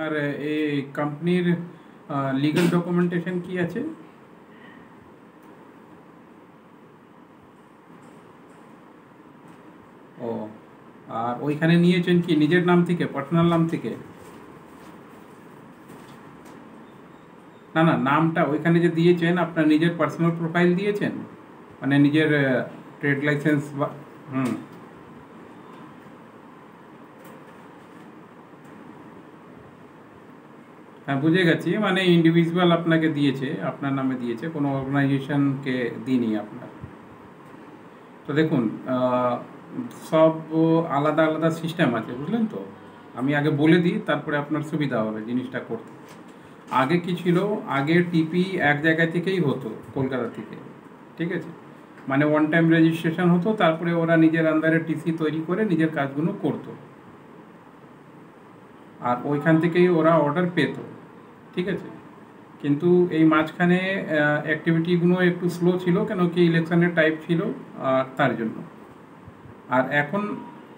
আপনার এই কোম্পানির লিগ্যাল ডকুমেন্টেশন কি আছে? ও, আর ওইখানে নিয়েছেন কি নিজের নাম থেকে, পার্সোনাল নাম থেকে? না না, নামটা ওইখানে যে দিয়েছেন আপনার নিজের পার্সোনাল প্রোফাইল দিয়েছেন, মানে নিজের ট্রেড লাইসেন্স বা হুম। হ্যাঁ, বুঝে গেছি, মানে ইন্ডিভিজুয়াল আপনাকে দিয়েছে, আপনার নামে দিয়েছে, কোনো অর্গানাইজেশনকে দিইনি আপনার। তো দেখুন, সব আলাদা আলাদা সিস্টেম আছে, বুঝলেন তো। আমি আগে বলে দিই, তারপরে আপনার সুবিধা হবে জিনিসটা করতে। আগে কি ছিল, আগে টিপি এক জায়গা থেকেই হতো, কলকাতা থেকে, ঠিক আছে। মানে ওয়ান টাইম রেজিস্ট্রেশন হতো, তারপরে ওরা নিজের আন্ডারে টিসি তৈরি করে নিজের কাজগুলো করতো, আর ওইখান থেকেই ওরা অর্ডার পেত, ঠিক আছে। কিন্তু এই মাঝখানে অ্যাক্টিভিটিগুলো একটু স্লো ছিল, কেন কি ইলেকশনের টাইপ ছিল, আর তার জন্য। আর এখন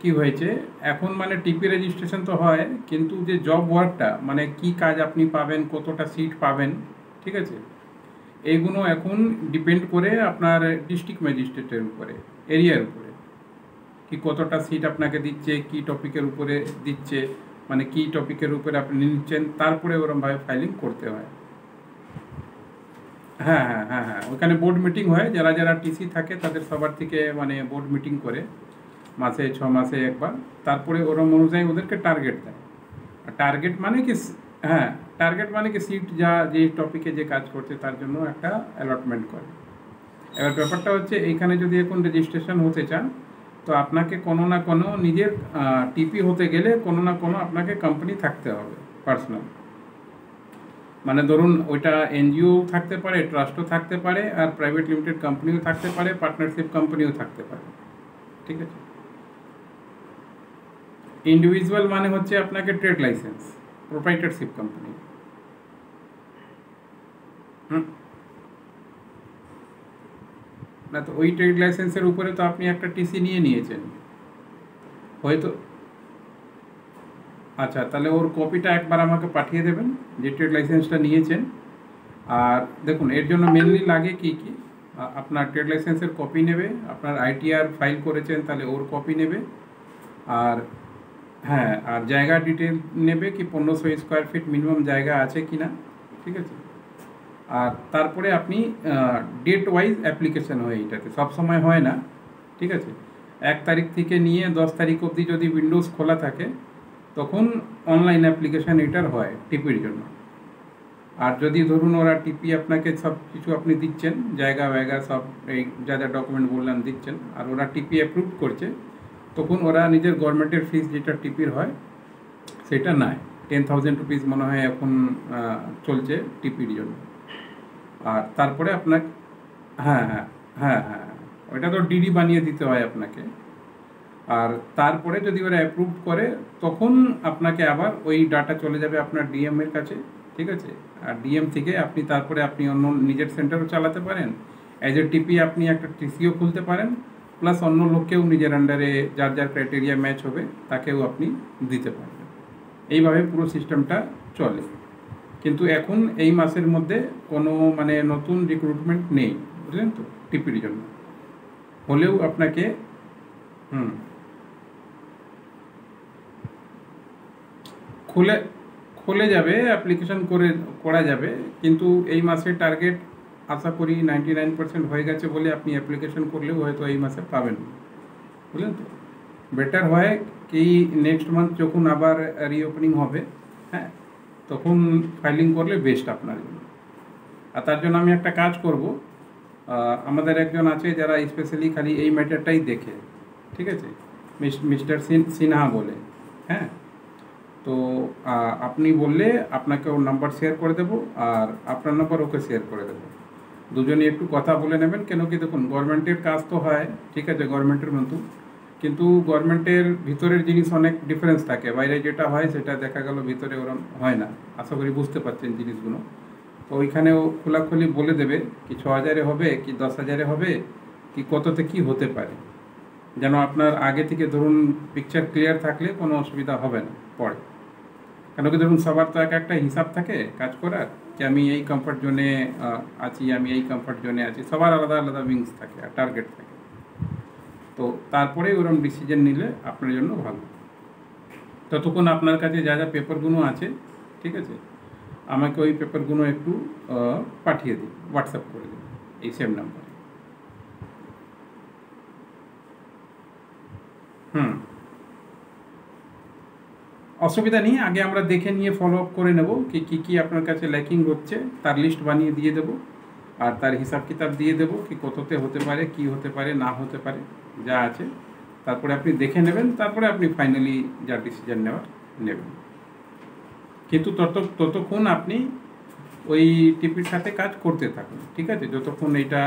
কি হয়েছে, এখন মানে টিপি রেজিস্ট্রেশন তো হয়, কিন্তু যে জব ওয়ার্কটা, মানে কি কাজ আপনি পাবেন, কতটা সিট পাবেন, ঠিক আছে, এইগুলো এখন ডিপেন্ড করে আপনার ডিস্ট্রিক্ট ম্যাজিস্ট্রেটের উপরে, এরিয়ার উপরে, কি কতটা সিট আপনাকে দিচ্ছে, কি টপিকের উপরে দিচ্ছে, মানে কি টপিকের উপরে আপনি নিচ্ছেন, তারপরে ওরমভাবে ফাইলিং করতে হয়। হ্যাঁ হ্যাঁ হ্যাঁ হ্যাঁ, ওখানে বোর্ড মিটিং হয়, যারা যারা টিসি থাকে তাদের সবার থেকে মানে বোর্ড মিটিং করে মাসে 6 মাসে একবার, তারপরে ওরম অনুযায়ী ওদেরকে টার্গেট দেয়। টার্গেট মানে কি, হ্যাঁ, টার্গেট মানে কি সিট যা যে টপিকে যে কাজ করছে তার জন্য একটা অ্যালটমেন্ট করে। এবার ব্যাপারটা হচ্ছে, এইখানে যদি এখন রেজিস্ট্রেশন হতে চান, তো আপনাকে কোনো না কোনো নিজের টিপি হতে গেলে কোনো না কোনো আপনাকে কোম্পানি থাকতে হবে পার্সোনাল। মানে ধরুন ওইটা এনজিও থাকতে পারে, ট্রাস্টও থাকতে পারে, আর প্রাইভেট লিমিটেড কোম্পানিও থাকতে পারে, পার্টনারশিপ কোম্পানিও থাকতে পারে, ঠিক আছে। ইন্ডিভিজুয়াল মানে হচ্ছে আপনাকে ট্রেড লাইসেন্স, প্রোপ্রাইটারশিপ কোম্পানি। হুম, না তো ওই ট্রেড লাইসেন্সের উপরে তো আপনি একটা টিসি নিয়ে নিয়েছেন হয়তো। আচ্ছা, তাহলে ওর কপিটা একবার আমাকে পাঠিয়ে দেবেন, যে ট্রেড লাইসেন্সটা নিয়েছেন। আর দেখুন, এর জন্য মেনলি লাগে কি কি, আপনার ট্রেড লাইসেন্সের কপি নেবে, আপনার আইটিআর ফাইল করেছেন তাহলে ওর কপি নেবে, আর হ্যাঁ, আর জায়গা ডিটেল নেবে, কি 1500 স্কোয়ার ফিট মিনিমাম জায়গা আছে কি না, ঠিক আছে। আর তারপরে আপনি ডেট ওয়াইজ অ্যাপ্লিকেশন হয়, এটাতে সবসময় হয় না, ঠিক আছে। 1 তারিখ থেকে নিয়ে 10 তারিখ অবধি যদি উইন্ডোজ খোলা থাকে, তখন অনলাইন অ্যাপ্লিকেশান এটার হয় টিপির জন্য। আর যদি ধরুন ওরা টিপি আপনাকে সব কিছু আপনি দিচ্ছেন, জায়গা ওয়ায়গা সব, এই যা যা ডকুমেন্ট বললেন দিচ্ছেন, আর ওরা টিপি অ্যাপ্রুভ করছে, তখন ওরা নিজের গভর্নমেন্টের ফিস যেটা টিপির হয় সেটা নেয়। 10,000 রুপিস মনে হয় এখন চলছে টিপির জন্য। আর তারপরে আপনাকে, হ্যাঁ হ্যাঁ হ্যাঁ হ্যাঁ, ওইটা তো ডিডি বানিয়ে দিতে হয় আপনাকে। আর তারপরে যদি ওরা অ্যাপ্রুভ করে, তখন আপনাকে আবার ওই ডাটা চলে যাবে আপনার ডিএম এর কাছে, ঠিক আছে। আর ডিএম থেকে আপনি তারপরে আপনি অন্য নিজের সেন্টারও চালাতে পারেন, অ্যাজ এ টিপি আপনি একটা টিসিও খুলতে পারেন, প্লাস অন্য লোককেও নিজের আন্ডারে যার যার ক্রাইটেরিয়া ম্যাচ হবে তাকেও আপনি দিতে পারবেন। এইভাবে পুরো সিস্টেমটা চলে। কিন্তু এখন এই মাসের মধ্যে কোনো মানে নতুন রিক্রুটমেন্ট নেই, বুঝলেন তো, টিপির জন্য। হলেও আপনাকে হুম, খুলে খুলে যাবে, অ্যাপ্লিকেশন করা যাবে, কিন্তু এই মাসে টার্গেট আশা করি 99% হয়ে গেছে বলে আপনি অ্যাপ্লিকেশন করলেও হয়তো এই মাসে পাবেন, বুঝলেন তো। বেটার হয় কি, নেক্সট মান্থ যখন আবার রিওপেনিং হবে, হ্যাঁ, তখন ফাইলিং করলে বেস্ট আপনার জন্য। আর তার জন্য আমি একটা কাজ করব, আমাদের একজন আছে যারা স্পেশালি খালি এই ম্যাটারটাই দেখে, ঠিক আছে, মিস্টার সিনহা বলে, হ্যাঁ। তো আপনি বললে আপনাকে ওর নাম্বার শেয়ার করে দেবো, আর আপনার নাম্বার ওকে শেয়ার করে দেবো। দুজনে একটু কথা বলে নেবেন, কেন কি দেখুন, গভর্নমেন্টের কাজ তো হয়, ঠিক আছে, গভর্নমেন্টের মতো, কিন্তু গভর্নমেন্টের ভিতরের জিনিস অনেক ডিফারেন্স থাকে, বাইরে যেটা হয় সেটা দেখা গেল ভিতরে ওরম হয় না। আশা করি বুঝতে পারছেন জিনিসগুলো। তো ওইখানেও খোলাখুলি বলে দেবে, কি 6,000-এ হবে, কি 10,000-এ হবে, কি কততে কি হতে পারে, যেন আপনার আগে থেকে ধরুন পিকচার ক্লিয়ার থাকলে কোনো অসুবিধা হবে না পরে। কেন কি ধরুন সবার তো একটা হিসাব থাকে কাজ করার, যে আমি এই কমফর্ট জোনে আছি, আমি এই কমফর্ট জোনে আছি, সবার আলাদা আলাদা উইংস থাকে আর টার্গেট থাকে। তো তারপরে ওরকম ডিসিশন নিলে আপনার জন্য ভালো। ততক্ষণ আপনার কাছে যা যা পেপারগুলো আছে, ঠিক আছে, আমাকে ওই পেপারগুলো একটু পাঠিয়ে দিন, হোয়াটসঅ্যাপ করে দিন এই সেম নাম্বারে। হুম, অসুবিধা নেই, আগে আমরা দেখে নিয়ে ফলো আপ করে নেব কি কী কী আপনার কাছে ল্যাকিং হচ্ছে, তার লিস্ট বানিয়ে দিয়ে দেবো, আর তার হিসাব কিতাব দিয়ে দেবো কি কততে হতে পারে, কি হতে পারে না হতে পারে যা আছে। তারপরে আপনি দেখে নেবেন, তারপরে আপনি ফাইনালি যা ডিসিশন নেওয়ার নেবেন। কিন্তু ততক্ষণ আপনি ওই টিপির সাথে কাজ করতে থাকুন, ঠিক আছে, যতক্ষণ এটা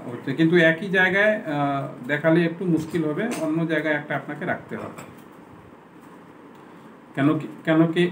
হচ্ছে। কিন্তু একই জায়গায় দেখালে একটু মুশকিল হবে, অন্য জায়গায় একটা আপনাকে রাখতে হবে। কেন কি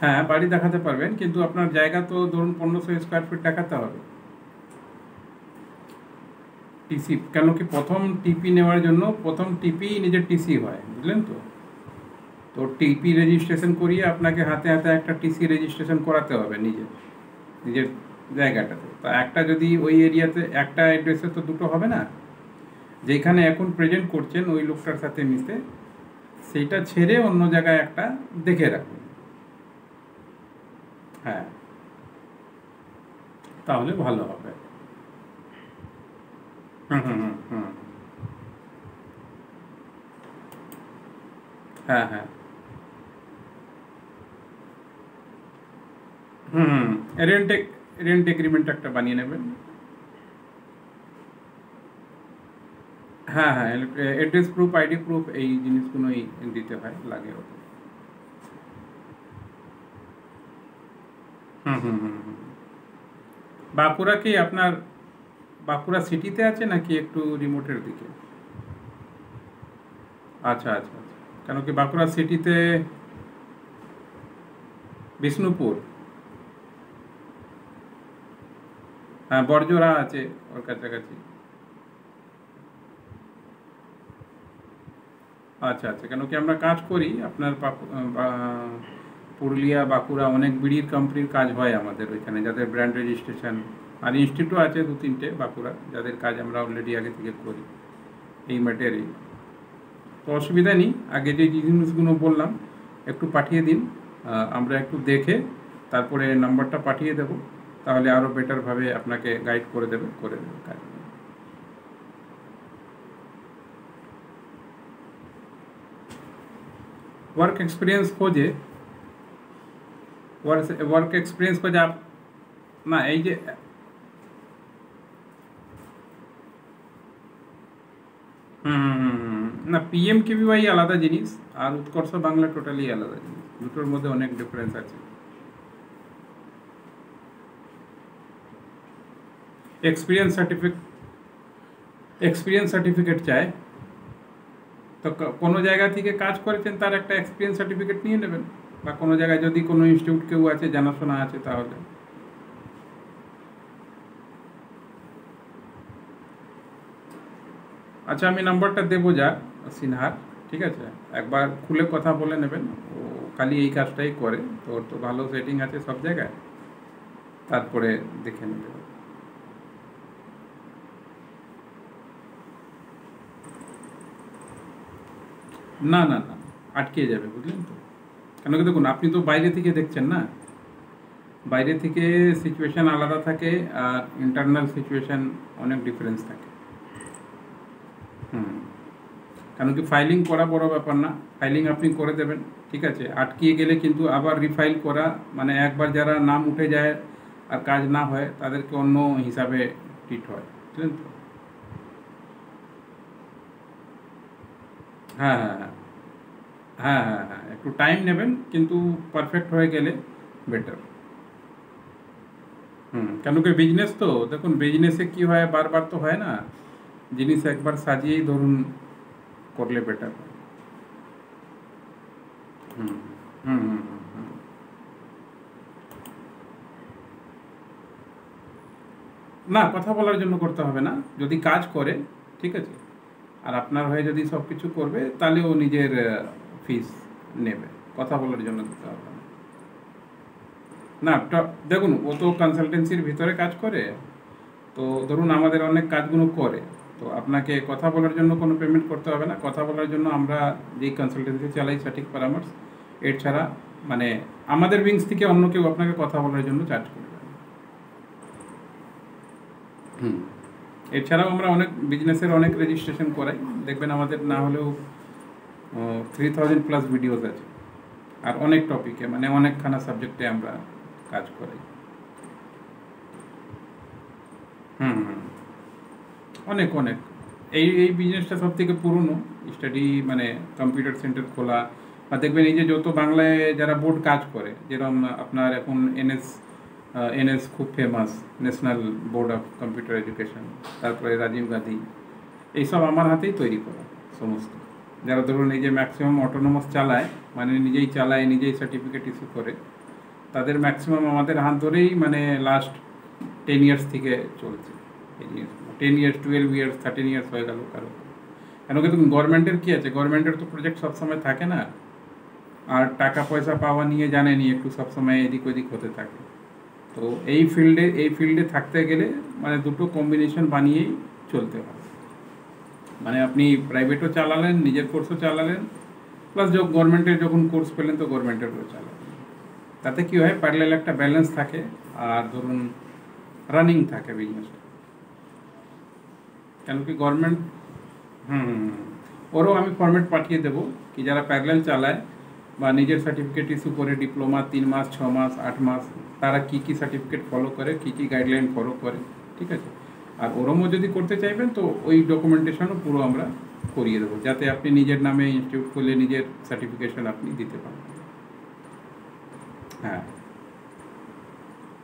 হ্যাঁ, বাড়ি দেখাতে পারবেন, কিন্তু আপনার জায়গা তো ধরুন 1500 স্কোয়ার ফিট দেখাতে হবে। টিসি, কেন কি প্রথম টিপি নেওয়ার জন্য প্রথম টিপি নিজের টিসি হয়, বুঝলেন তো। তো টিপি রেজিস্ট্রেশন করিয়ে আপনাকে হাতে হাতে একটা টিসি রেজিস্ট্রেশন করাতে হবে নিজের জায়গাটাতে। তো একটা যদি ওই এরিয়াতে একটা অ্যাড্রেসে তো দুটো হবে না, যেখানে এখন প্রেজেন্ট করছেন ওই লোকটার সাথে মিশে, সেইটা ছেড়ে অন্য জায়গায় একটা দেখে রাখুন। হ্যাঁ, তাহলে ভালো হবে। হুম হুম হুম হুম। হ্যাঁ হ্যাঁ। হুম, রেন্ট রেন্ট এগ্রিমেন্ট একটা বানিয়ে নেবেন। হ্যাঁ হ্যাঁ, অ্যাড্রেস প্রুফ, আইডি প্রুফ, এই জিনিসগুলোই দিতে হয়, লাগে ওতে। হুম হুম হুম হুম। বাঁকুড়া কি আপনার বাঁকুড়া সিটিতে আছে নাকি একটু রিমোটের দিকে? আচ্ছা আচ্ছা আচ্ছা। কেন কি বাঁকুড়া সিটিতে বিষ্ণুপুর, হ্যাঁ, বড়জোড়া আছে ওর কাছাকাছি। আচ্ছা আচ্ছা, কেন কি আমরা কাজ করি আপনার পুরুলিয়া, বাঁকুড়া অনেক বিড়ির কোম্পানির কাজ হয় আমাদের ওইখানে, যাদের ব্র্যান্ড রেজিস্ট্রেশন আর ইনস্টিটিউটও আছে 2-3টে বাঁকুড়া, যাদের কাজ আমরা অলরেডি আগে থেকে করি এই ম্যাটেরিয়াল। তো অসুবিধা নেই, আগে যে জিনিসগুলো বললাম একটু পাঠিয়ে দিন, আমরা একটু দেখে তারপরে নাম্বারটা পাঠিয়ে দেব, তাহলে আরও বেটারভাবে আপনাকে গাইড করে দেবে কাজ। वर्क एक्सपीरियंस खोजे, वर्क एक्सपीरियंस खोजे आप না এই যে না, পিএমকেভিওয়াই আলাদা জিনিস আর উৎকর্ষ বাংলা টোটালি আলাদা জিনিস, দুটোর মধ্যে অনেক ডিফারেন্স আছে। এক্সপিরিয়েন্স সার্টিফিকেট এক্সপিরিয়েন্স সার্টিফিকেট চায়, তো কোনো জায়গা থেকে কাজ করেছেন তার একটা এক্সপিরিয়েন্স সার্টিফিকেট নিয়ে নেবেন, বা কোনো জায়গায় যদি কোনো ইনস্টিটিউট কেউ আছে জানাশোনা আছে তাহলে। আচ্ছা, আমি নাম্বারটা দেবো যা সিনহার, ঠিক আছে, একবার খুলে কথা বলে নেবেন। ও খালি এই কাজটাই করে, তো ওর তো ভালো সেটিং আছে সব জায়গায়, তারপরে দেখে নেবে। না না না, আটকে যাবে, বুঝলেন তো। কেন কি দেখুন, আপনি তো বাইরে থেকে দেখছেন না, বাইরে থেকে সিচুয়েশান আলাদা থাকে, আর ইন্টারনাল সিচুয়েশান অনেক ডিফারেন্স থাকে। হুম, কেন কি ফাইলিং করা বড় ব্যাপার না, ফাইলিং আপনি করে দেবেন, ঠিক আছে, আটকিয়ে গেলে কিন্তু আবার রিফাইল করা, মানে একবার যারা নাম উঠে যায় আর কাজ না হয় তাদেরকে অন্য হিসাবে ট্রিট হয়, বুঝলেন তো। হ্যাঁ হ্যাঁ হ্যাঁ হ্যাঁ হ্যাঁ হ্যাঁ, একটু টাইম নেবেন, কিন্তু পারফেক্ট হয়ে গেলে বেটার। হুম, কেন কি বিজনেস তো দেখুন, বিজনেসে কি হয়, বারবার তো হয় না, জিনিস একবার সাজিয়েই ধরুন করলে বেটার হয়। হুম হুম হুম হুম হুম। না, কথা বলার জন্য করতে হবে না, যদি কাজ করে, ঠিক আছে, আর আপনার হয়ে যদি সব কিছু করবে তাহলে ও নিজের ফিস নেবে, কথা বলার জন্য দিতে হবে না। না দেখুন, ও তো কনসালটেন্সির ভিতরে কাজ করে, তো ধরুন আমাদের অনেক কাজগুলো করে, তো আপনাকে কথা বলার জন্য কোনো পেমেন্ট করতে হবে না। কথা বলার জন্য আমরা যেই কনসালটেন্সি চালাই সঠিক পরামর্শ, এর ছাড়া মানে আমাদের উইংস থেকে অন্য কেউ আপনাকে কথা বলার জন্য চার্জ করবে না। এছাড়াও আমরা অনেক বিজনেসের অনেক রেজিস্ট্রেশন করাই, দেখবেন আমাদের না হলেও 3000+ ভিডিওস আছে, আর অনেক টপিকে মানে অনেকখানা সাবজেক্টে আমরা কাজ করাই। অনেক অনেক এই এই বিজনেসটা সব থেকে পুরনো স্টাডি, মানে কম্পিউটার সেন্টার খোলা, বা দেখবেন এই যে যত বাংলায় যারা বোর্ড কাজ করে, যেরকম আপনার এখন এনএস খুব famous, national board of computer education, তারপরে রাজীব গান্ধী, এইসব আমার হাতেই তৈরি করা সমস্ত। যারা ধরুন এই যে ম্যাক্সিমাম অটোনোমাস চালায়, মানে নিজেই চালায়, নিজেই সার্টিফিকেট ইস্যু করে, তাদের ম্যাক্সিমাম আমাদের হাত ধরেই মানে লাস্ট 10 ইয়ার্স থেকে চলছে এই জিনিসগুলো। 10 ইয়ার্স, 12 ইয়ার্স, 13 ইয়ার্স হয়ে গেল কারো। কেন কি দেখুন, গভর্নমেন্টের কী আছে, গভর্নমেন্টের তো প্রজেক্ট সবসময় থাকে না, আর টাকা পয়সা পাওয়া নিয়ে জানেনি একটু সবসময় এদিক ওদিক হতে থাকে। তো এই ফিল্ডে থাকতে গেলে মানে দুটো কম্বিনেশন বানিয়েই চলতে হয়। মানে আপনি প্রাইভেটও চালালেন, নিজের কোর্সও চালালেন, প্লাস গভর্নমেন্টের যখন কোর্স পেলেন তো গভর্নমেন্টেরও চালালেন। তাতে কী হয়, প্যারালাল একটা ব্যালেন্স থাকে, আর ধরুন রানিং থাকে বিজনেসটা। কেন কি গভর্নমেন্ট ওরও আমি ফরম্যাট পাঠিয়ে দেবো কি যারা প্যারালাল চালায় বা নিজের সার্টিফিকেট ইস্যু করে, ডিপ্লোমা 3 মাস, 6 মাস, 8 মাস, তারা কী কী সার্টিফিকেট ফলো করে, কী কী গাইডলাইন ফলো করে, ঠিক আছে। আর ওরমও যদি করতে চাইবেন তো ওই ডকুমেন্টেশনও পুরো আমরা করিয়ে দেবো, যাতে আপনি নিজের নামে ইনস্টিটিউট খুলে নিজের সার্টিফিকেশন আপনি দিতে পারেন। হ্যাঁ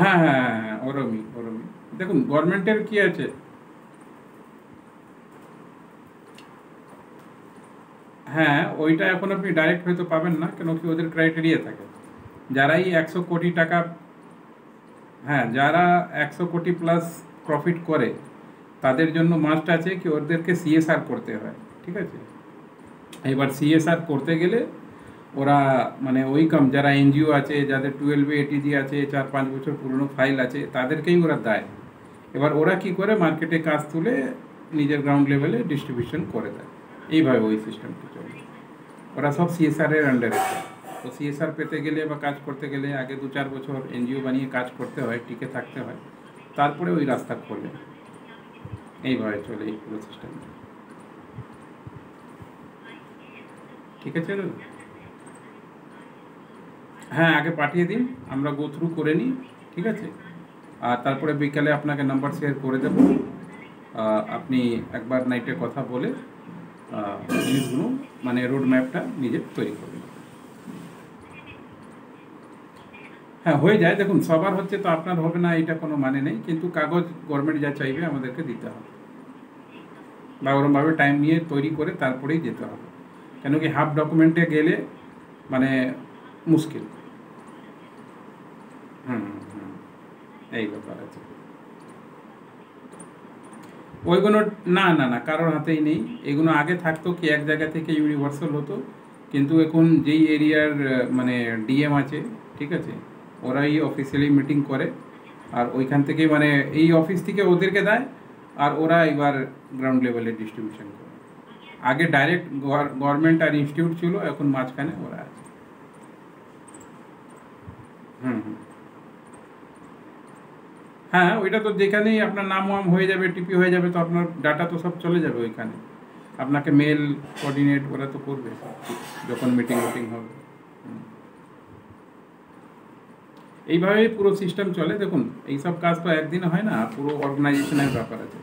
হ্যাঁ হ্যাঁ হ্যাঁ, ওরমই। দেখুন গভর্নমেন্টের কী আছে, হ্যাঁ ওইটা এখন আপনি ডাইরেক্ট হয়তো পাবেন না, কেন কি ওদের ক্রাইটেরিয়া থাকে। যারাই 100 কোটি টাকা, হ্যাঁ যারা 100 কোটি প্লাস প্রফিট করে, তাদের জন্য মাস্ট আছে কি ওদেরকে সিএসআর করতে হয়, ঠিক আছে। এবার সিএসআর করতে গেলে ওরা মানে ওই যারা এনজিও আছে, যাদের 12 এটিজি আছে, 4-5 বছর পুরনো ফাইল আছে, তাদেরকেই ওরা দেয়। এবার ওরা কি করে মার্কেটে কাজ তুলে নিজের গ্রাউন্ড লেভেলে ডিস্ট্রিবিউশন করে দেয়, এইভাবে ওই সিস্টেমটা চলে। ওরা সব সিএসআরের আন্ডারে। তো সিএসআর পেতে গেলে বা কাজ করতে গেলে আগে 2-4 বছর এনজিও বানিয়ে কাজ করতে হয়, টিকে থাকতে হয়, তারপরে ওই রাস্তা খোলে। এইভাবে চলে এই পুরো সিস্টেমটা, ঠিক আছে দাদা? হ্যাঁ আগে পাঠিয়ে দিন, আমরা গো থ্রু করে নিই, ঠিক আছে। আর তারপরে বিকালে আপনাকে নাম্বার শেয়ার করে দেব, আপনি একবার নাইটে কথা বলে জিনিসগুলো মানে রোড ম্যাপটা নিজে তৈরি করবেন। হ্যাঁ হয়ে যায়, দেখুন সবার হচ্ছে তো আপনার হবে না এটা কোনো মানে নেই, কিন্তু কাগজ গভর্নমেন্ট যা চাইবে আমাদেরকে দিতে হবে, বা ওরমভাবে টাইম নিয়ে তৈরি করে তারপরেই যেতে হবে। কেন কি হাফ ডকুমেন্টে গেলে মানে মুশকিল। এই ব্যাপার আছে। ওইগুলো না না না কারোর হাতেই নেই, এগুলো আগে থাকতো কি এক জায়গা থেকে ইউনিভার্সাল হতো, কিন্তু এখন যেই এরিয়ার মানে ডিএম আছে, ঠিক আছে, ওরাই অফিসিয়ালি মিটিং করে, আর ওইখান থেকে মানে এই অফিস থেকে ওদেরকে দেয়, আর ওরা এবার গ্রাউন্ড লেভেলে ডিস্ট্রিবিউশন করে। আগে ডাইরেক্ট গভর্নমেন্ট আর ইনস্টিটিউট ছিল, এখন মাঝখানে ওরা আছে। হ্যাঁ ওইটা তো যেখানেই আপনার নাম ওয়াম হয়ে যাবে, টিপি হয়ে যাবে, তো আপনার ডাটা তো সব চলে যাবে ওইখানে। আপনাকে মেল কোঅর্ডিনেট ওরা তো করবে যখন মিটিং হবে। এইভাবেই পুরো সিস্টেম চলে। দেখুন এইসব কাজ তো একদিনে হয় না, পুরো অর্গানাইজেশনের ব্যাপার আছে।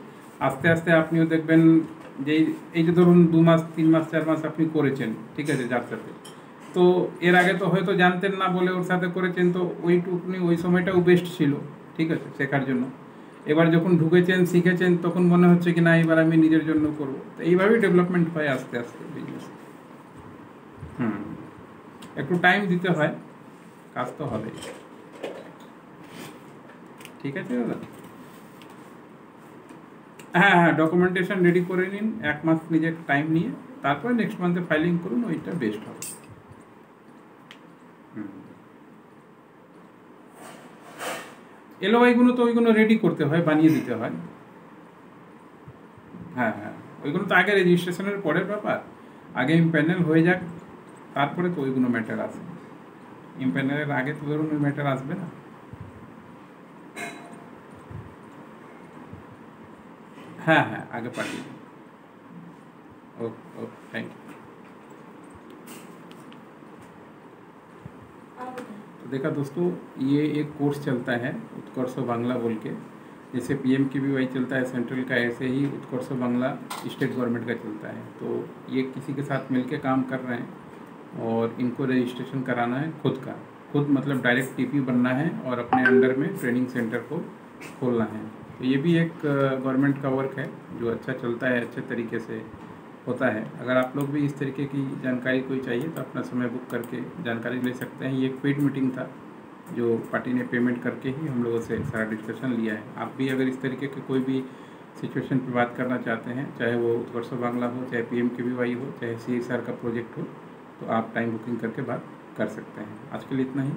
আস্তে আস্তে আপনিও দেখবেন যে এই যে ধরুন 2 মাস 3 মাস 4 মাস আপনি করেছেন, ঠিক আছে, যার সাথে, তো এর আগে তো হয়তো জানতেন না বলে ওর সাথে করেছেন, তো ওইটুকুনি ওই সময়টাও বেস্ট ছিল, ঠিক আছে, শেখার জন্য। এবার যখন ঢুকেছেন, শিখেছেন, তখন মনে হচ্ছে কি না এবার আমি নিজের জন্য করবো। তো এইভাবেই ডেভেলপমেন্ট হয় আস্তে আস্তে বিজনেস। একটু টাইম দিতে হয়, কাজ তো হবে, ঠিক আছে দাদা। হ্যাঁ ডকুমেন্টেশন রেডি করে নিন 1 মাস নিজের টাইম নিয়ে, তারপরে নেক্সট মান্থে ফাইলিং করুন, ওইটা বেস্ট হবে। এলওআইগুলো তো ওইগুলো রেডি করতে হয়, বানিয়ে দিতে হয়। হ্যাঁ হ্যাঁ, ওইগুলো তো আগে রেজিস্ট্রেশনের পরের ব্যাপার, আগে ইমপ্যানেল হয়ে যাক, তারপরে তো ওইগুলো ম্যাটার আসে। ইমপ্যানেলের আগে তো ধরুন ওই ম্যাটার আসবে না। হ্যাঁ হ্যাঁ, आगे पाठिए। Okay okay, thank you. तो देखा दोस्तों, ये एक कोर्स चलता है उत्कर्ष बांग्ला बोल के, जैसे PMKVY चलता है सेंट्रल का, ऐसे ही उत्कर्ष बांग्ला स्टेट गवर्नमेंट का चलता है। तो ये किसी के साथ मिलके काम कर रहे हैं और इनको रजिस्ट्रेशन कराना है खुद का, खुद मतलब डायरेक्ट TP बनना है और अपने अंडर में ट्रेनिंग सेंटर को खोलना है। तो ये भी एक गवर्नमेंट का वर्क है जो अच्छा चलता है, अच्छे तरीके से होता है। अगर आप लोग भी इस तरीके की जानकारी कोई चाहिए तो अपना समय बुक करके जानकारी ले सकते हैं। ये एक पेड मीटिंग था जो पार्टी ने पेमेंट करके ही हम लोगों से सारा डिस्कशन लिया है। आप भी अगर इस तरीके के कोई भी सिचुएशन पर बात करना चाहते हैं, चाहे वो उत्कर्ष बांग्ला हो, चाहे PMKVY हो, चाहे CSR का प्रोजेक्ट हो, तो आप टाइम बुकिंग करके बात कर सकते हैं। आज के लिए इतना ही।